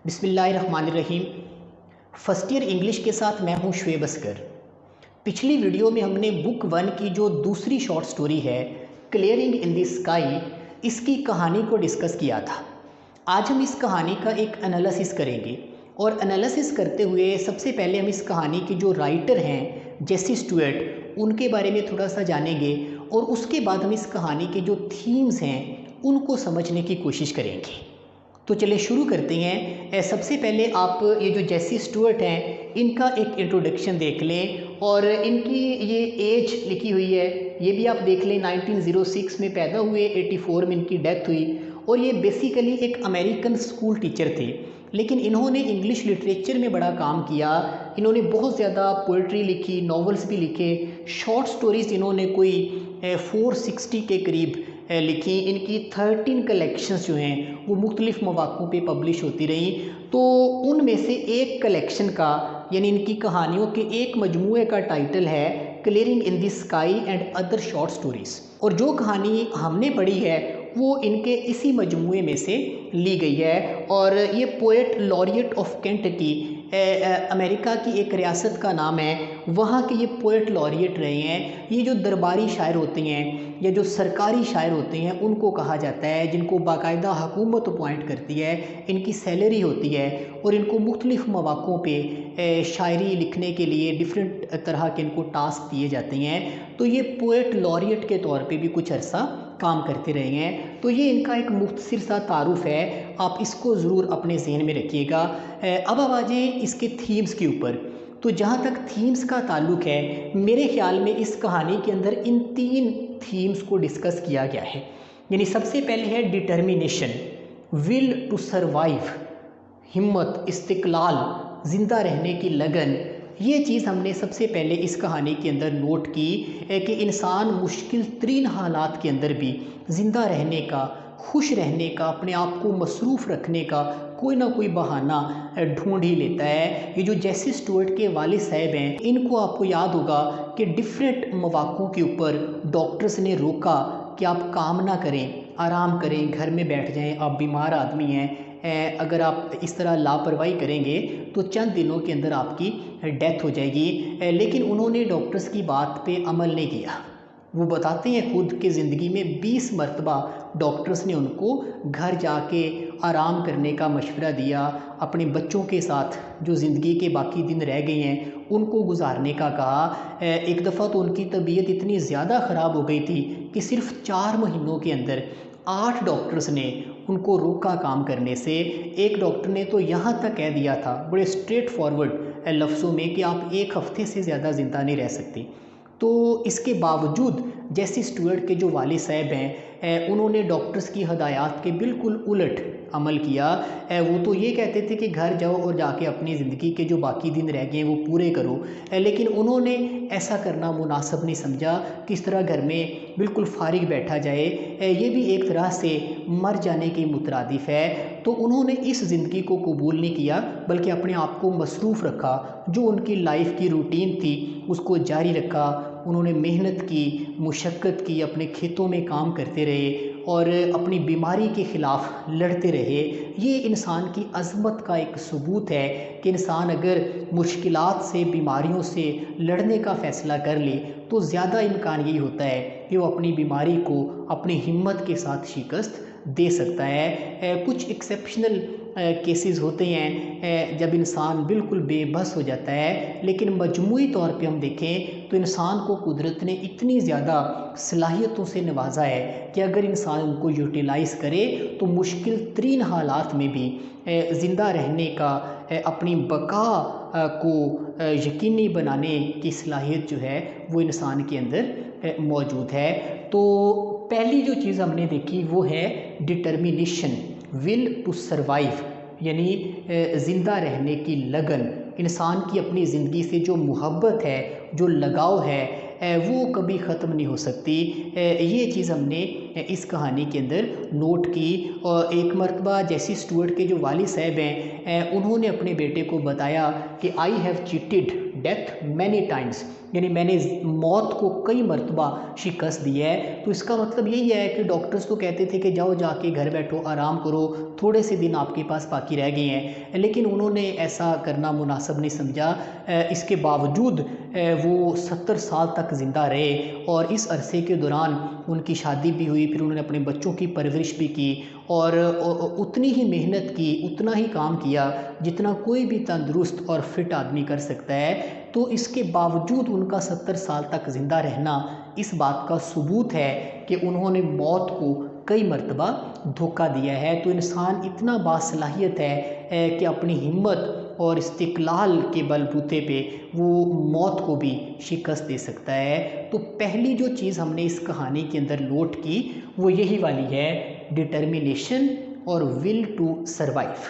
बिस्मिल्लाहिर्रहमानिर्रहीम। First year English के साथ मैं हूं शुएब असगर। पिछली वीडियो में हमने बुक 1 की जो दूसरी शॉर्ट स्टोरी है क्लियरिंग इन द स्काई, इसकी कहानी को डिस्कस किया था। आज हम इस कहानी का एक एनालिसिस करेंगे और एनालिसिस करते हुए सबसे पहले हम इस कहानी के जो राइटर हैं जेसी स्टुअर्ट, उनके बारे में थोड़ा सा जानेंगे और उसके बाद हम इस कहानी के जो थीम्स हैं उनको समझने की कोशिश करेंगे। तो चलिए शुरू करते हैं। सबसे पहले आप ये जो जेसी स्टुअर्ट हैं इनका एक इंट्रोडक्शन देख लें और इनकी ये एज लिखी हुई है, ये भी आप देख लें। 1906 में पैदा हुए, 84 में इनकी डेथ हुई और ये बेसिकली एक अमेरिकन स्कूल टीचर थे, लेकिन इन्होंने इंग्लिश लिटरेचर में बड़ा काम किया। इन्होंने बहुत ज़्यादा पोइट्री लिखी, नॉवेल्स भी लिखे, शॉर्ट स्टोरीज़ इन्होंने कोई 460 के करीब लिखी। इनकी 13 कलेक्शंस जो हैं वो मुख्तलिफ़ मौक़ों पे पब्लिश होती रहीं। तो उनमें से एक कलेक्शन का यानी इनकी कहानियों के एक मजमूए का टाइटल है clearing in the sky and other short stories, और जो कहानी हमने पढ़ी है वो इनके इसी मजमूए में से ली गई है। और ये poet laureate of Kentucky, America की एक रियासत का नाम है, वहाँ के ये पोएट लॉरिएट रहे हैं। ये जो दरबारी शायर होते हैं या जो सरकारी शायर होते हैं उनको कहा जाता है, जिनको बाकायदा हुकूमत अपॉइंट करती है, इनकी सैलरी होती है और इनको मुख्तलिफ़ मौक़ों पे शायरी लिखने के लिए डिफरेंट तरह के इनको टास्क दिए जाते हैं। तो ये पोएट लॉरिएट के तौर पे भी कुछ अरसा काम करते रहे हैं। तो ये इनका एक मुख्तसर सा तारुफ़ है, आप इसको ज़रूर अपने ज़हन में रखिएगा। अब आ जाए इसके थीम्स के ऊपर। तो जहाँ तक थीम्स का ताल्लुक़ है, मेरे ख़्याल में इस कहानी के अंदर इन 3 थीम्स को डिस्कस किया गया है। यानी सबसे पहले है डिटर्मिनेशन, विल टू सर्वाइव, हिम्मत, इस्तिक़लाल, ज़िंदा रहने की लगन। ये चीज़ हमने सबसे पहले इस कहानी के अंदर नोट की कि इंसान मुश्किल तरीन हालात के अंदर भी ज़िंदा रहने का, खुश रहने का, अपने आप को मसरूफ़ रखने का कोई ना कोई बहाना ढूंढ ही लेता है। ये जो जेसी स्टुअर्ट के वालिद साहब हैं, इनको आपको याद होगा कि डिफरेंट मौक़ों के ऊपर डॉक्टर्स ने रोका कि आप काम ना करें, आराम करें, घर में बैठ जाएं, आप बीमार आदमी हैं, अगर आप इस तरह लापरवाही करेंगे तो चंद दिनों के अंदर आपकी डेथ हो जाएगी। लेकिन उन्होंने डॉक्टर्स की बात पे अमल नहीं किया। वो बताते हैं खुद के ज़िंदगी में 20 मरतबा डॉक्टर्स ने उनको घर जाके आराम करने का मशवरा दिया, अपने बच्चों के साथ जो ज़िंदगी के बाकी दिन रह गए हैं उनको गुजारने का कहा। एक दफ़ा तो उनकी तबीयत इतनी ज़्यादा ख़राब हो गई थी कि सिर्फ 4 महीनों के अंदर 8 डॉक्टर्स ने उनको रोका काम करने से। एक डॉक्टर ने तो यहाँ तक कह दिया था बड़े स्ट्रेट फॉरवर्ड लफ्ज़ों में कि आप 1 हफ़्ते से ज़्यादा ज़िंदा नहीं रह सकती। तो इसके बावजूद जेसी स्टुअर्ट के जो वालिद साहब हैं उन्होंने डॉक्टर्स की हदायत के बिल्कुल उलट अमल किया। वो तो ये कहते थे कि घर जाओ और जाके अपनी ज़िंदगी के जो बाकी दिन रह गए हैं वो पूरे करो, लेकिन उन्होंने ऐसा करना मुनासिब नहीं समझा कि इस तरह घर में बिल्कुल फारिग बैठा जाए, ये भी एक तरह से मर जाने के मुतरादिफ है। तो उन्होंने इस ज़िंदगी को कबूल नहीं किया, बल्कि अपने आप को मसरूफ़ रखा, जो उनकी लाइफ की रूटीन थी उसको जारी रखा। उन्होंने मेहनत की, मुशक्क़त की, अपने खेतों में काम करते रहे और अपनी बीमारी के ख़िलाफ़ लड़ते रहे। ये इंसान की अज़मत का एक सबूत है कि इंसान अगर मुश्किलात से, बीमारियों से लड़ने का फ़ैसला कर ले तो ज़्यादा इम्कान यही होता है कि वो अपनी बीमारी को अपनी हिम्मत के साथ शिकस्त दे सकता है। कुछ एक्सेप्शनल केसेस होते हैं जब इंसान बिल्कुल बेबस हो जाता है, लेकिन मजमूई तौर पे हम देखें तो इंसान को कुदरत ने इतनी ज़्यादा सलाहियतों से नवाजा है कि अगर इंसान उनको यूटिलाइज़ करे तो मुश्किल तरीन हालात में भी ज़िंदा रहने का, अपनी बका को यकीनी बनाने की सलाहियत जो है वो इंसान के अंदर मौजूद है। तो पहली जो चीज़ हमने देखी वो है डिटर्मिनेशन, विल टू सर्वाइव, यानी ज़िंदा रहने की लगन। इंसान की अपनी ज़िंदगी से जो मोहब्बत है जो लगाव है वो कभी ख़त्म नहीं हो सकती। ये चीज़ हमने इस कहानी के अंदर नोट की। और एक मरतबा जेसी स्टुअर्ट के जो वालिद साहब हैं उन्होंने अपने बेटे को बताया कि I have cheated death many times, यानी मैंने मौत को कई मरतबा शिकस्त दी है। तो इसका मतलब यही है कि डॉक्टर्स तो कहते थे कि जाओ जाके घर बैठो आराम करो, थोड़े से दिन आपके पास बाकी रह गए हैं, लेकिन उन्होंने ऐसा करना मुनासिब नहीं समझा। इसके बावजूद वो 70 साल तक ज़िंदा रहे और इस अरसे के दौरान उनकी शादी भी हुई, फिर उन्होंने अपने बच्चों की परवरिश भी की और उतनी ही मेहनत की, उतना ही काम किया जितना कोई भी तंदुरुस्त और फिट आदमी कर सकता है। तो इसके बावजूद उनका 70 साल तक ज़िंदा रहना इस बात का सबूत है कि उन्होंने मौत को कई मरतबा धोखा दिया है। तो इंसान इतना बासलाहियत है कि अपनी हिम्मत और इस्तिक़लाल के बलबूते पे वो मौत को भी शिकस्त दे सकता है। तो पहली जो चीज़ हमने इस कहानी के अंदर नोट की वो यही वाली है, डिटर्मिनेशन और विल टू सर्वाइव।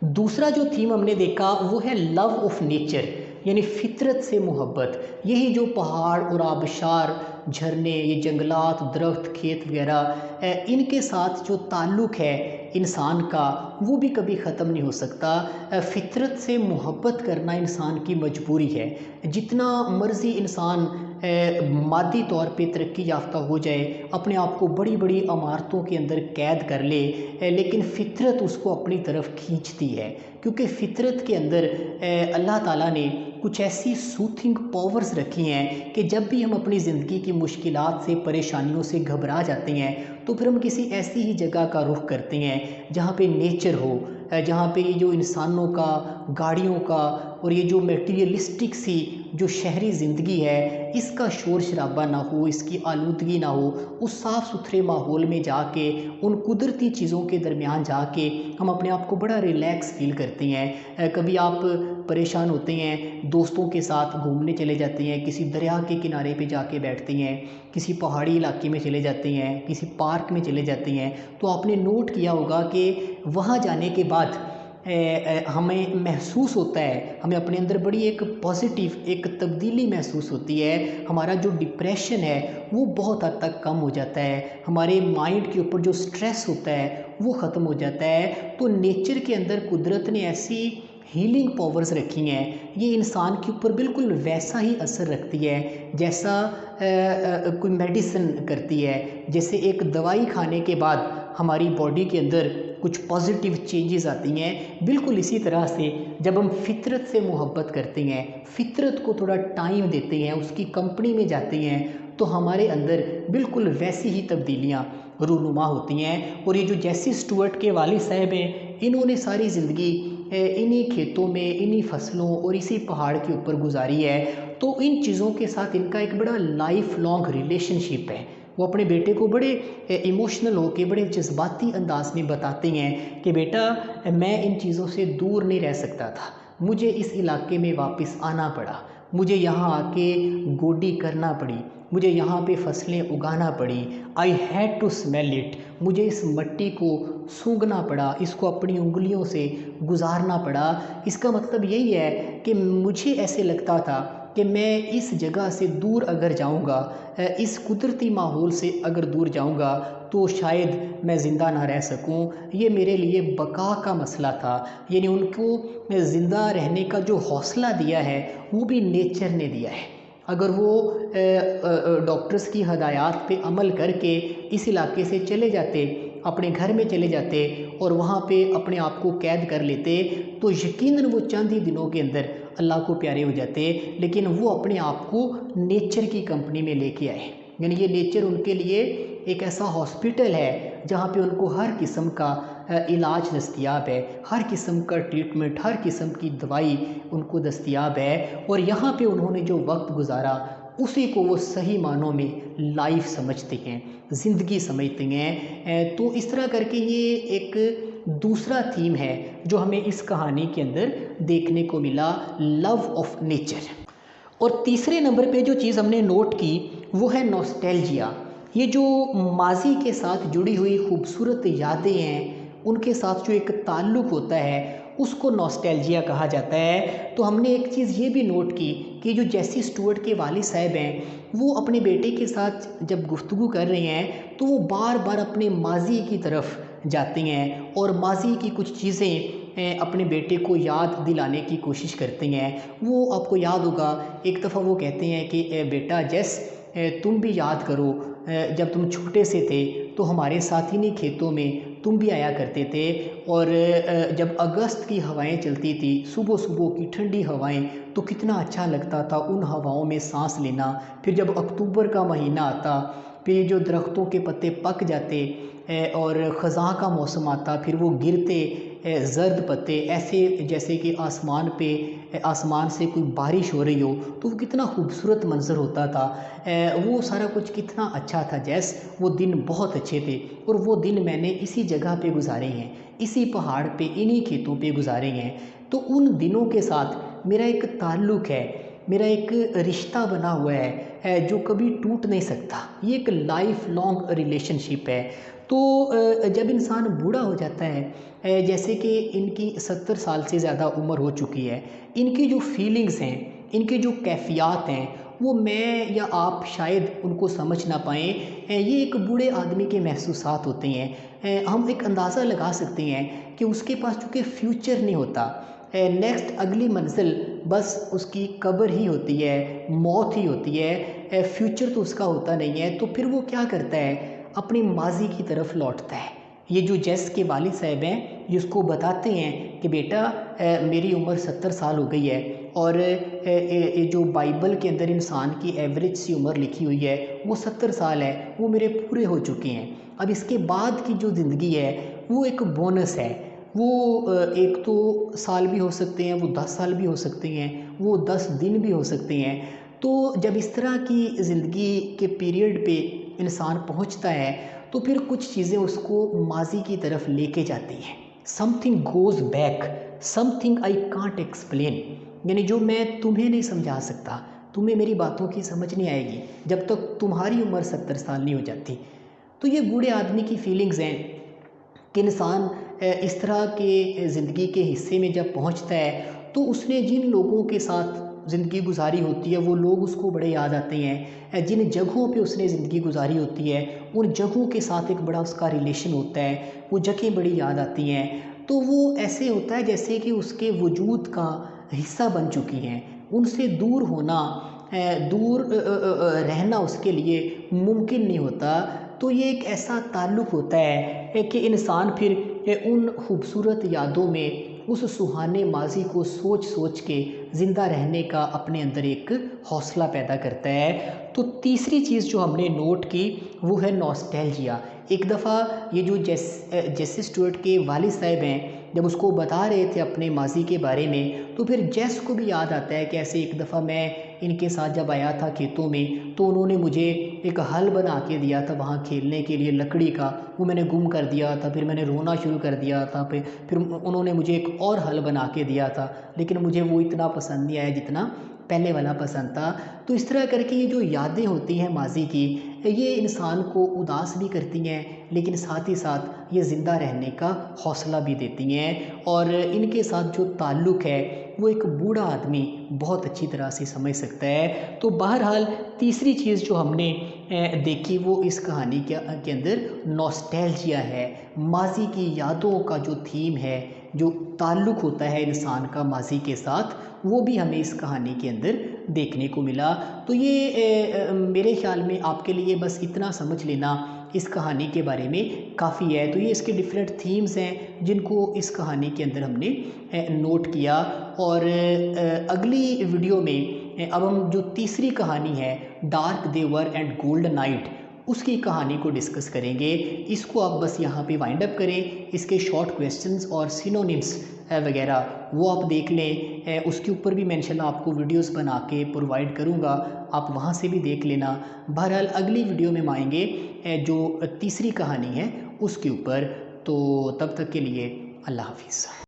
दूसरा जो थीम हमने देखा वो है लव ऑफ नेचर, यानी फितरत से मोहब्बत। यही जो पहाड़ और आबशार, झरने, ये जंगलात, दरख्त, खेत वगैरह, इनके साथ जो ताल्लुक़ है इंसान का वो भी कभी ख़त्म नहीं हो सकता। फितरत से मोहब्बत करना इंसान की मजबूरी है। जितना मर्ज़ी इंसान मादी तौर पे तरक्की याफ्ता हो जाए, अपने आप को बड़ी बड़ी इमारतों के अंदर कैद कर ले, लेकिन फ़ितरत उसको अपनी तरफ खींचती है, क्योंकि फ़ितरत के अंदर अल्लाह ताला ने कुछ ऐसी सूथिंग पावर्स रखी हैं कि जब भी हम अपनी ज़िंदगी की मुश्किलात से, परेशानियों से घबरा जाते हैं तो फिर हम किसी ऐसी ही जगह का रुख करते हैं जहाँ पे नेचर हो, जहाँ पे ये जो इंसानों का, गाड़ियों का और ये जो मटेरियलिस्टिक सी जो शहरी ज़िंदगी है इसका शोर शराबा ना हो, इसकी आलूदगी ना हो, उस साफ़ सुथरे माहौल में जाके, उन कुदरती चीज़ों के दरमियान जाके हम अपने आप को बड़ा रिलैक्स फील करते हैं। कभी आप परेशान होते हैं, दोस्तों के साथ घूमने चले जाते हैं, किसी दरिया के किनारे पे जाके बैठते हैं, किसी पहाड़ी इलाके में चले जाते हैं, किसी पार्क में चले जाते हैं, तो आपने नोट किया होगा कि वहाँ जाने के बाद हमें महसूस होता है, हमें अपने अंदर बड़ी एक पॉजिटिव एक तब्दीली महसूस होती है। हमारा जो डिप्रेशन है वो बहुत हद तक कम हो जाता है, हमारे माइंड के ऊपर जो स्ट्रेस होता है वो ख़त्म हो जाता है। तो नेचर के अंदर कुदरत ने ऐसी हीलिंग पावर्स रखी हैं, ये इंसान के ऊपर बिल्कुल वैसा ही असर रखती है जैसा कोई मेडिसिन करती है। जैसे एक दवाई खाने के बाद हमारी बॉडी के अंदर कुछ पॉजिटिव चेंजेस आती हैं, बिल्कुल इसी तरह से जब हम फितरत से मोहब्बत करते हैं, फितरत को थोड़ा टाइम देते हैं, उसकी कंपनी में जाते हैं, तो हमारे अंदर बिल्कुल वैसी ही तब्दीलियाँ रूनुमा होती हैं। और ये जो जेसी स्टुअर्ट के वालिद साहब हैं, इन्होंने सारी ज़िंदगी इन्हीं खेतों में, इन्हीं फसलों और इसी पहाड़ के ऊपर गुजारी है। तो इन चीज़ों के साथ इनका एक बड़ा लाइफ लॉन्ग रिलेशनशिप है। वो अपने बेटे को बड़े इमोशनल होकर, बड़े जज्बाती अंदाज में बताते हैं कि बेटा मैं इन चीज़ों से दूर नहीं रह सकता था, मुझे इस इलाके में वापस आना पड़ा, मुझे यहाँ आके गोडी करना पड़ी, मुझे यहाँ पे फसलें उगाना पड़ी, I had to smell it, मुझे इस मिट्टी को सूंघना पड़ा, इसको अपनी उंगलियों से गुजारना पड़ा। इसका मतलब यही है कि मुझे ऐसे लगता था कि मैं इस जगह से दूर अगर जाऊंगा, इस कुदरती माहौल से अगर दूर जाऊंगा तो शायद मैं ज़िंदा ना रह सकूं। ये मेरे लिए बका का मसला था, यानी उनको ज़िंदा रहने का जो हौसला दिया है वो भी नेचर ने दिया है। अगर वो डॉक्टर्स की हदायत पे अमल करके इस इलाके से चले जाते, अपने घर में चले जाते और वहाँ पे अपने आप को कैद कर लेते, तो यकीनन वो चंद ही दिनों के अंदर अल्लाह को प्यारे हो जाते। लेकिन वो अपने आप को नेचर की कंपनी में लेके आए, यानी ये नेचर उनके लिए एक ऐसा हॉस्पिटल है जहाँ पे उनको हर किस्म का इलाज दस्तयाब है, हर किस्म का ट्रीटमेंट, हर किस्म की दवाई उनको दस्तयाब है। और यहाँ पे उन्होंने जो वक्त गुजारा उसी को वो सही मानों में लाइफ समझते हैं, ज़िंदगी समझते हैं। तो इस तरह करके ये एक दूसरा थीम है जो हमें इस कहानी के अंदर देखने को मिला, लव ऑफ नेचर। और तीसरे नंबर पे जो चीज़ हमने नोट की वो है नॉस्टैल्जिया। ये जो माजी के साथ जुड़ी हुई खूबसूरत यादें हैं उनके साथ जो एक ताल्लुक़ होता है उसको नॉस्टैल्जिया कहा जाता है। तो हमने एक चीज़ ये भी नोट की कि जो जेसी स्टुअर्ट के वालिद साहब हैं वो अपने बेटे के साथ जब गुफ्तगू कर रहे हैं तो वो बार बार अपने माजी की तरफ जाते हैं और माजी की कुछ चीज़ें अपने बेटे को याद दिलाने की कोशिश करते हैं। वो आपको याद होगा एक दफ़ा वो कहते हैं कि बेटा जेस तुम भी याद करो जब तुम छोटे से थे तो हमारे साथ इन्हीं खेतों में तुम भी आया करते थे और जब अगस्त की हवाएं चलती थी, सुबह सुबह की ठंडी हवाएं, तो कितना अच्छा लगता था उन हवाओं में सांस लेना। फिर जब अक्टूबर का महीना आता, फिर जो दरख्तों के पत्ते पक जाते और ख़ज़ां का मौसम आता, फिर वो गिरते ज़र्द पत्ते ऐसे जैसे कि आसमान से कोई बारिश हो रही हो, तो वो कितना खूबसूरत मंज़र होता था। वो सारा कुछ कितना अच्छा था जैस, वो दिन बहुत अच्छे थे और वो दिन मैंने इसी जगह पे गुजारे हैं, इसी पहाड़ पे इन्हीं खेतों पे गुजारे हैं। तो उन दिनों के साथ मेरा एक ताल्लुक़ है, मेरा एक रिश्ता बना हुआ है जो कभी टूट नहीं सकता। ये एक लाइफ लॉन्ग रिलेशनशिप है। तो जब इंसान बूढ़ा हो जाता है, जैसे कि इनकी 70 साल से ज़्यादा उम्र हो चुकी है, इनकी जो फीलिंग्स हैं, इनकी जो कैफ़ियत हैं, वो मैं या आप शायद उनको समझ ना पाएँ। ये एक बूढ़े आदमी के महसूसात होते हैं। हम एक अंदाज़ा लगा सकते हैं कि उसके पास चूँकि फ्यूचर नहीं होता, नेक्स्ट अगली मंजिल बस उसकी कब्र ही होती है, मौत ही होती है, फ्यूचर तो उसका होता नहीं है। तो फिर वो क्या करता है, अपनी माजी की तरफ लौटता है। ये जो जेस के वालिद साहब हैं ये उसको बताते हैं कि बेटा मेरी उम्र 70 साल हो गई है और जो बाइबल के अंदर इंसान की एवरेज सी उम्र लिखी हुई है वो 70 साल है, वो मेरे पूरे हो चुके हैं। अब इसके बाद की जो ज़िंदगी है वो एक बोनस है। वो एक तो साल भी हो सकते हैं, वो 10 साल भी हो सकते हैं, वो 10 दिन भी हो सकते हैं। तो जब इस तरह की ज़िंदगी के पीरियड पे इंसान पहुंचता है तो फिर कुछ चीज़ें उसको माजी की तरफ लेके जाती हैं। Something goes back, something I can't explain, यानी जो मैं तुम्हें नहीं समझा सकता, तुम्हें मेरी बातों की समझ नहीं आएगी जब तक तुम्हारी उम्र 70 साल नहीं हो जाती। तो ये बूढ़े आदमी की फीलिंग्स हैं कि इंसान इस तरह के ज़िंदगी के हिस्से में जब पहुंचता है तो उसने जिन लोगों के साथ ज़िंदगी गुजारी होती है वो लोग उसको बड़े याद आते हैं। जिन जगहों पे उसने ज़िंदगी गुजारी होती है उन जगहों के साथ एक बड़ा उसका रिलेशन होता है, वो जगहें बड़ी याद आती हैं। तो वो ऐसे होता है जैसे कि उसके वजूद का हिस्सा बन चुकी हैं। उनसे दूर होना, दूर रहना उसके लिए मुमकिन नहीं होता। तो ये एक ऐसा ताल्लुक़ होता है कि इंसान फिर उन खूबसूरत यादों में उस सुहाने माजी को सोच सोच के ज़िंदा रहने का अपने अंदर एक हौसला पैदा करता है। तो तीसरी चीज़ जो हमने नोट की वो है नॉस्टैल्जिया। एक दफ़ा ये जो जेसी स्टुअर्ट के वालिद साहब हैं जब उसको बता रहे थे अपने माजी के बारे में, तो फिर जेस को भी याद आता है कि ऐसे एक दफ़ा मैं इनके साथ जब आया था खेतों में तो उन्होंने मुझे एक हल बना के दिया था वहाँ खेलने के लिए लकड़ी का, वो मैंने गुम कर दिया था। फिर मैंने रोना शुरू कर दिया था। फिर उन्होंने मुझे एक और हल बना के दिया था, लेकिन मुझे वो इतना पसंद नहीं आया जितना पहले वाला पसंद था। तो इस तरह करके ये जो यादें होती हैं माजी की, ये इंसान को उदास भी करती हैं लेकिन साथ ही साथ ये ज़िंदा रहने का हौसला भी देती हैं। और इनके साथ जो ताल्लुक़ है वो एक बूढ़ा आदमी बहुत अच्छी तरह से समझ सकता है। तो बहरहाल तीसरी चीज़ जो हमने देखी वो इस कहानी के अंदर नॉस्टैल्जिया है, माजी की यादों का जो थीम है, जो ताल्लुक़ होता है इंसान का माजी के साथ, वो भी हमें इस कहानी के अंदर देखने को मिला। तो ये मेरे ख्याल में आपके लिए बस इतना समझ लेना इस कहानी के बारे में काफ़ी है। तो ये इसके डिफरेंट थीम्स हैं जिनको इस कहानी के अंदर हमने नोट किया। और अगली वीडियो में अब हम जो तीसरी कहानी है डार्क देवर एंड गोल्ड नाइट, उसकी कहानी को डिस्कस करेंगे। इसको आप बस यहाँ पे वाइंड अप करें, इसके शॉर्ट क्वेश्चंस और सिनोनिम्स वगैरह वो आप देख लें। उसके ऊपर भी मैं इंशाल्लाह आपको वीडियोस बना के प्रोवाइड करूँगा, आप वहाँ से भी देख लेना। बहरहाल अगली वीडियो में हम आएंगे जो तीसरी कहानी है उसके ऊपर। तो तब तक के लिए अल्लाह हाफिज़।